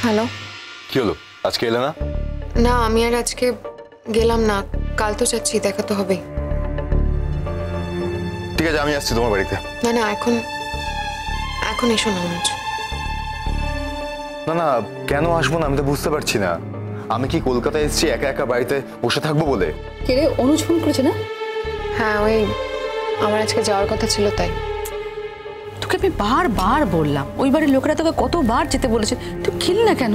Hello, কি হলো? আজকে এলে না? না আমি আর আজকে গেলাম না, কাল তো যাচ্ছি, দেখা তো হবেই। ঠিক আছে, আমি আসছি তোমার বাড়িতে। না না, এখন এসো না অনুজ। না না, কেন আসবো না আমি তো বুঝতে পারছি না। আমি কি কলকাতায় এসেছি একা একা বাড়িতে বসে থাকবো বলে? কে রে, অনুজ ফোন করেছে না? হ্যাঁ, ওই আমার আজকে যাওয়ার কথা ছিল তাই। তোকে আমি বারবার বললাম, ওই বাড়ির লোকেরা তোকে কতবার যেতে বলেছে, তুই খেলি না কেন?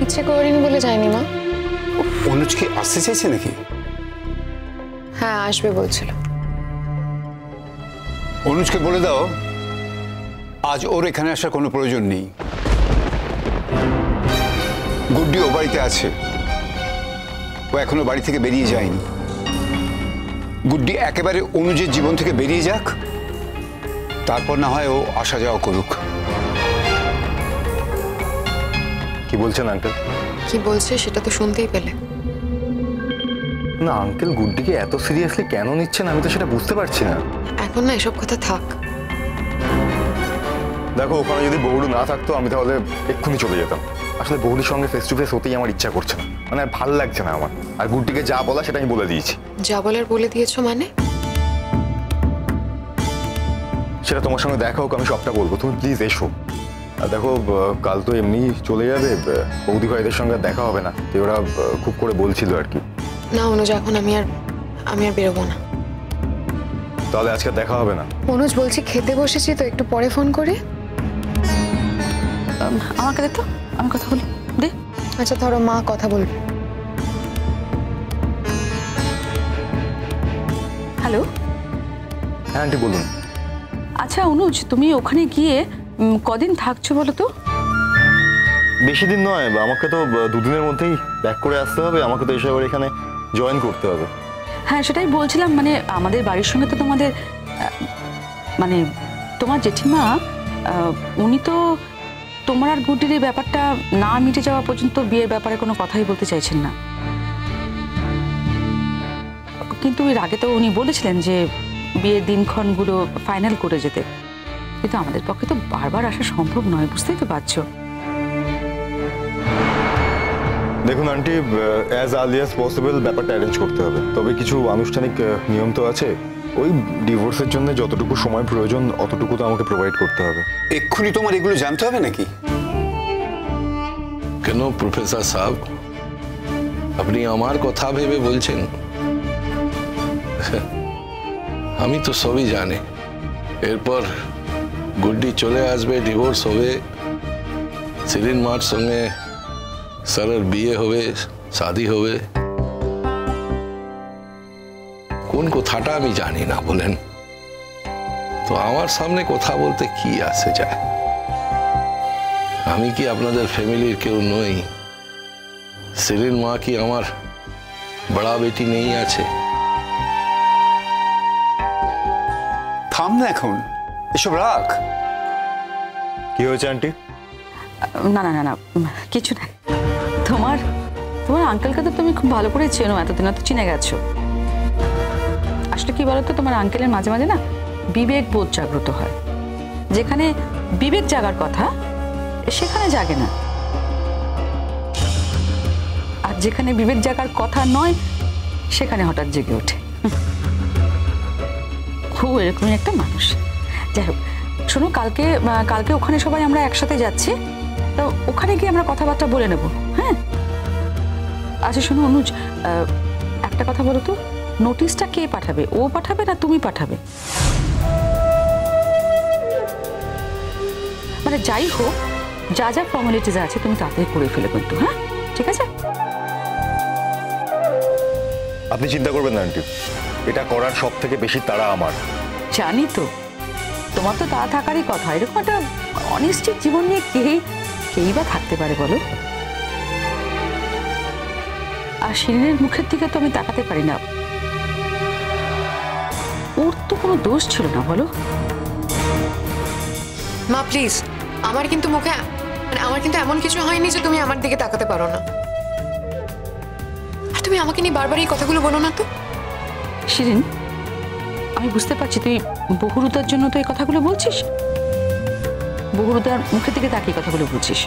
ইচ্ছে করিনি বলে যাইনি মা। অনুজ কি আসতে চাইছে নাকি? হ্যাঁ, আসবে বলছিল। অনুজকে বলে দাও আজ ওর এখানে আসার কোনো প্রয়োজন নেই। গুড্ডি ও বাড়িতে আছে, ও এখনো বাড়ি থেকে বেরিয়ে যায়নি। গুড্ডি একেবারে অনুজের জীবন থেকে বেরিয়ে যাক, তারপর না হয় ও আসা যাওয়া করুক। কি বলছেন আঙ্কেল? কি বলছে সেটা তো শুনতেই পেলে। না আঙ্কেল, গুড্ডিকে এত সিরিয়াসলি কেন নিচ্ছেন আমি তো সেটা বুঝতে পারছি না। এখন না এসব কথা থাক। দেখো, ওখানে যদি বহুরু না থাকতো আমি তাহলে এক্ষুনি চলে যেতাম। আসলে বহুরুর সঙ্গে ফেস টু ফেস হতেই আমার ইচ্ছা করছে না, মানে আর ভালো লাগছে না আমার। আর গুড্ডিকে যা বলা সেটা আমি বলে দিয়েছি। যা বলার বলে দিয়েছো মানে? সেটা তোমার সঙ্গে দেখা হোক, আমি সবটা বলবো, তুমি প্লিজ এসো। আর দেখো, কাল তো এমনি চলে যাবে, বৌদি ভাইদের সঙ্গে দেখা হবে না, তো ওরা খুব করে বলছিল আর কি। না অনুজ, এখন আমি আর বেরোবো না। তাহলে আজকে দেখা হবে না? অনুজ বলছি খেতে বসেছি তো, একটু পরে ফোন করি। আমাকে দে তো, আমি কথা বলি, দে। আচ্ছা ধরো, মা কথা বলবে। হ্যালো। হ্যাঁ আন্টি বলুন। আচ্ছা অনুজ, তুমি ওখানে গিয়ে কদিন থাকছো বলো তো? বেশি দিন নয়, আমাকে তো দুদিনের মধ্যেই ব্যাক করে আসতে হবে, আমাকে তো এসে আবার এখানে জয়েন করতে হবে। হ্যাঁ সেটাই বলছিলাম, মানে আমাদের বাড়ির সঙ্গে তো তোমাদের মানে তোমার জেঠিমা উনি তো তোমার আর গুড্ডির এই ব্যাপারটা না মিটে যাওয়া পর্যন্ত বিয়ের ব্যাপারে কোনো কথাই বলতে চাইছেন না। কিন্তু এর আগে তো উনি বলেছিলেন যে বিয়ের দিনক্ষণগুলো ফাইনাল করে যেতে, কিন্তু আমাদের পক্ষে তো বারবার আসা সম্ভব নয়, বুঝতেই তো পারছো। দেখুন aunty, as early as possible ব্যাপারটা অ্যারেঞ্জ করতে হবে, তবে কিছু আনুষ্ঠানিক নিয়ম তো আছে। ওই ডিভোর্সের জন্য যতটুকু সময় প্রয়োজন অতটুকু তো আমাকে প্রোভাইড করতে হবে। এক্ষুনি তোমার এগুলো জানতে হবে নাকি? কেন প্রফেসর সাহেব, আপনি আমার কথা ভেবে বলছেন? আমি তো সবই জানি। এরপর গুড্ডি চলে আসবে, ডিভোর্স হবে, সেলিন মার সঙ্গে স্যারের বিয়ে হবে, শাদি হবে। কোন কথাটা আমি জানি না বলেন তো, আমার সামনে কথা বলতে কি আসে যায়? আমি কি আপনাদের ফ্যামিলির কেউ নই? সেলিন মা কি আমার বড়া বেটি নেই আছে? থাম না এখন, এসব রাখ। কি হয়েছে আন্টি? না না না না, কিছু না। তোমার আঙ্কেলকে তো তুমি খুব ভালো করে চেনো, এতদিন তো চিনে গেছো। আসলে কি বলতো, তোমার আঙ্কেলের মাঝে মাঝে না বিবেক বোধ জাগ্রত হয়। যেখানে বিবেক জাগার কথা সেখানে জাগে না, আর যেখানে বিবেক জাগার কথা নয় সেখানে হঠাৎ জেগে ওঠে। খুব এরকমই একটা মানুষ। যাই হোক, শোনো, কালকে ওখানে সবাই আমরা একসাথে যাচ্ছি, তো ওখানে গিয়ে আমরা কথাবার্তা বলে নেব। হ্যাঁ আচ্ছা শোনো অনুজ, একটা কথা বলো তো, নোটিশটা কে পাঠাবে? ও পাঠাবে না তুমি পাঠাবে? মানে যাই হোক, যা যা ফর্মালিটিস আছে তুমি তাড়াতাড়ি করে ফেলে কিন্তু। হ্যাঁ ঠিক আছে? আপনি চিন্তা করবেন না আন্টি, এটা করার সব থেকে বেশি তাড়া আমার। জানি তো, তোমার তো তা থাকারই কথা। এরকম একটা অনিশ্চিত জীবন নিয়ে কেই বা থাকতে পারে বলো? আর শিরিনের মুখের দিকে তো আমি তাকাতে পারি না, ওর তো কোনো দোষ ছিল না বলো? মা প্লিজ, আমার কিন্তু এমন কিছু হয়নি যে তুমি আমার দিকে তাকাতে পারো না। আর তুমি আমাকে নিয়ে বারবার এই কথাগুলো বলো না তো। শিরিন, আমি বুঝতে পারছি তুই বহুরুতার জন্য তো এই কথাগুলো বলছিস, বহুরুতার মুখের দিকে তাকিয়ে কথাগুলো বলছিস।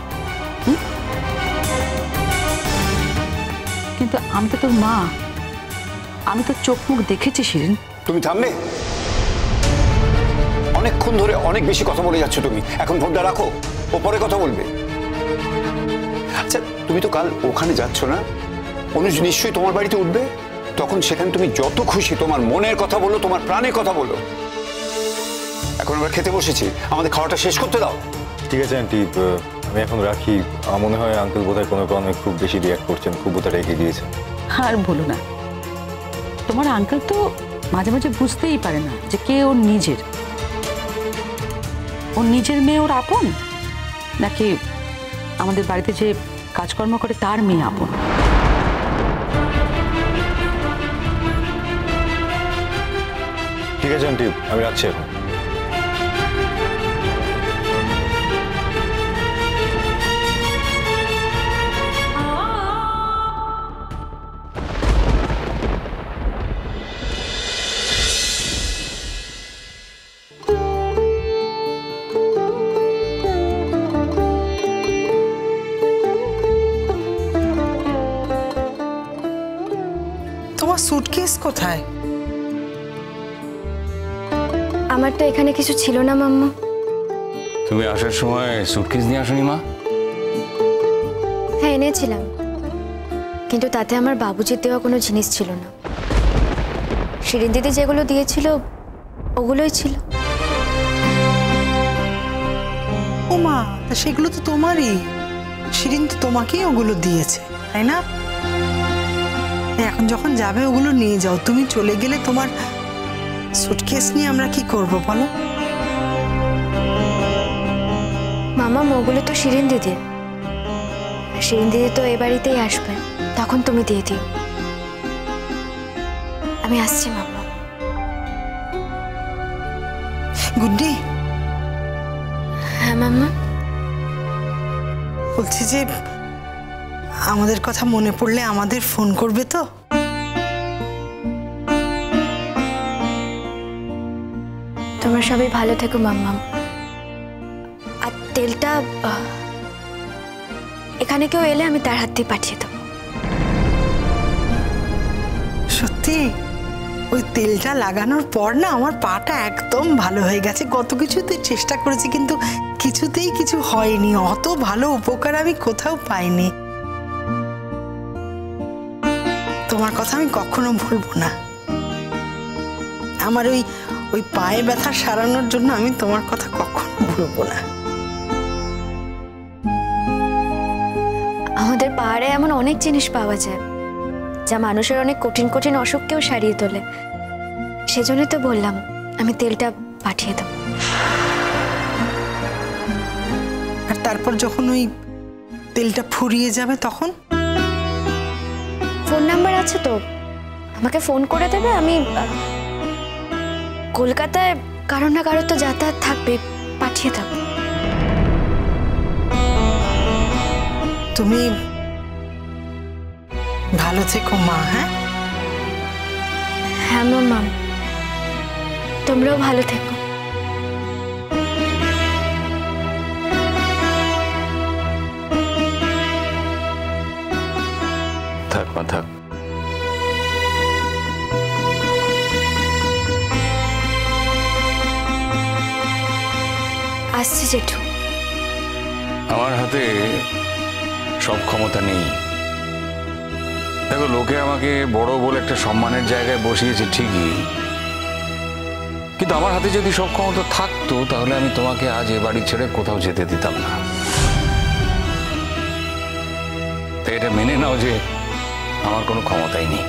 কিন্তু আমি তো তোর মা, আমি তো চোখ মুখ দেখেছি শিরিন। তুমি থামবে? অনেকক্ষণ ধরে অনেক বেশি কথা বলে যাচ্ছ তুমি। এখন ফোনটা রাখো, ও পরে কথা বলবে। আচ্ছা, তুমি তো কাল ওখানে যাচ্ছ না? অনুজ নিশ্চয়ই তোমার বাড়িতে উঠবে। তখন সেখানে তুমি যত খুশি তোমার মনের কথা বলো, তোমার প্রাণের কথা বলো। এখন আমরা খেতে বসেছি, আমাদের খাওয়াটা শেষ করতে দাও। ঠিক আছে আন্টি, আমি এখন রাখি। আমার মনে হয় আঙ্কেল বোধহয় কোনো কারণে খুব বেশি রিয়াক্ট করছেন, খুব বোধহয় রেগে গিয়েছেন। আর বলো না, তোমার আঙ্কেল তো মাঝে মাঝে বুঝতেই পারে না যে কে ওর নিজের মেয়ে ওর আপন, নাকি আমাদের বাড়িতে যে কাজকর্ম করে তার মেয়ে আপন। ঠিক আছে আন্টি, আমি রাখছি এখন। তোমার সুটকেস কোথায়? আমার তো এখানে কিছু ছিল না মাম্মা। তুমি আসার সময় সুটকেস নিয়ে আসনি মা? হ্যাঁ এনেছিলাম, কিন্তু তাতে আমার বাবুজির দেওয়া কোনো জিনিস ছিল না। শিরিন দিদি যেগুলো দিয়েছিল ওগুলোই ছিল। ও মা, তা সেগুলো তো তোমারই। শিরিন তো তোমাকেই ওগুলো দিয়েছে, তাই না? এখন যখন যাবে ওগুলো নিয়ে যাও। তুমি চলে গেলে তোমার সুটকেস নিয়ে আমরা কি করব বলো? মামা, ওগুলো তো শিরিন দিদির। শিরিন দিদি তো এ বাড়িতেই আসবে, তখন তুমি দিয়ে দিও। আমি আসছি মাম্মা। গুড্ডি, হ্যাঁ মাম্মা। বলছি যে আমাদের কথা মনে পড়লে আমাদের ফোন করবে তো? তোমরা সবাই ভালো থেকো মাম্মা। আর তেলটা এখানে কেউ এলে আমি তার হাত দিয়ে পাঠিয়ে দেবো। সত্যি ওই তেলটা লাগানোর পর না আমার পাটা একদম ভালো হয়ে গেছে। কত কিছুতে চেষ্টা করেছি কিন্তু কিছুতেই কিছু হয়নি। অত ভালো উপকার আমি কোথাও পাইনি। তোমার কথা আমি কখনো ভুলবো না। আমার ওই পায়ে ব্যথা সারানোর জন্য আমি তোমার কথা কখনো ভুলবো না। আমাদের পাহাড়ে এমন অনেক জিনিস পাওয়া যায় যা মানুষের অনেক কঠিন কঠিন অসুখকেও সারিয়ে তোলে। সেজন্যই তো বললাম আমি তেলটা পাঠিয়ে দেব। আর তারপর যখন ওই তেলটা ফুরিয়ে যাবে তখন? ফোন নাম্বার আছে তো, আমাকে ফোন করে দেবে। আমি কলকাতায় কারো না কারো তো যাতায়াত থাকবে, পাঠিয়ে দেব। তুমি ভালো থেকো মা। হ্যাঁ হ্যাঁ মাম্মা, তোমরাও ভালো থেকো। থাক মা, থাক। আসছি জেঠু। আমার হাতে সব ক্ষমতা নেই। দেখো, লোকে আমাকে বড় বলে একটা সম্মানের জায়গায় বসিয়েছে ঠিকই, কিন্তু আমার হাতে যদি সব ক্ষমতা থাকতো তাহলে আমি তোমাকে আজ এ বাড়ি ছেড়ে কোথাও যেতে দিতাম না। তাই এটা মেনে নাও যে আমার কোনো ক্ষমতাই নেই।